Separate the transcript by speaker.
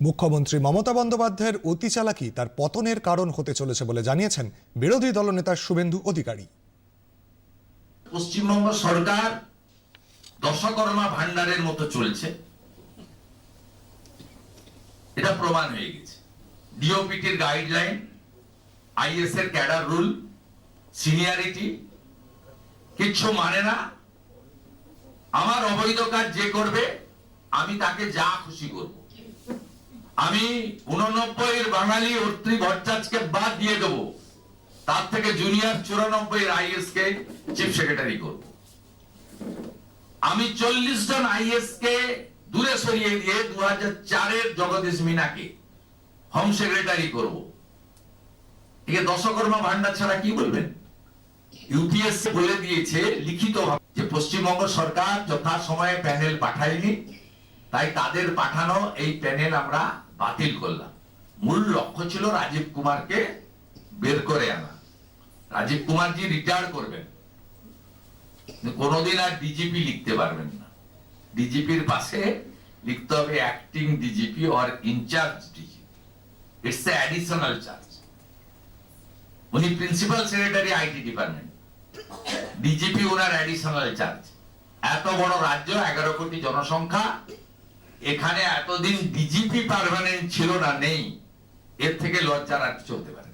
Speaker 1: মুখ্যমন্ত্রী মমতা বন্দ্যোপাধ্যায়ের অতি চালাকি তার পতনের কারণ হতে চলেছে বলে জানিয়েছেন বিরোধী দলনেতা শুভেন্দু অধিকারী।
Speaker 2: পশ্চিমবঙ্গ সরকার দশকর্মা ভান্ডারের মতো চলছে, এটা প্রমাণ হয়ে গেছে। ডিওপিটির গাইডলাইন, আইএস এর ক্যাডার রুল, সিনিয়রিটি কিচ্ছু মানে না। আমার অবৈধ কাজ যে করবে আমি তাকে যা খুশি করব। আমি 89 বাঙালি অত্রি ভট্টাচার্যকে বাদ দিয়ে দেব, তার থেকে junior 94 is K chief secretary করব। আমি 40 জন আইএস কে দূরে সরিয়ে দিয়ে 2004-এর জগদীশ মিনাকে হোম সেক্রেটারি করব। একে দশকর্মা ভান্ডার ছাড়া কি বলবেন? ইউপিএসসি বলে দিয়েছে লিখিতভাবে যে পশ্চিমবঙ্গ সরকার যথা সময়ে প্যানেল পাঠায়নি, তাই তাদের পাঠানো এই প্যানেল আমরা বাতিল করলাম। মূল লক্ষ্য ছিল রাজীব কুমারকে বের করে আনা। রাজীব কুমার জি রিটায়ার করবেন, কোনোদিন আর ডিজিপি লিখতে পারবেন না। ডিজিপির পাশে লিখতে হবে acting DGP or incharge DGP. It's a additional charge. উনি principal secretary IT department, DGP ওনার অ্যাডিশনাল চার্জ। এত বড় রাজ্য, 11 কোটি জনসংখ্যা, এখানে এতদিন ডিজিপি পার্মানেন্ট ছিল না, নেই। এর থেকে লজ্জার আর কিছু হতে পারে।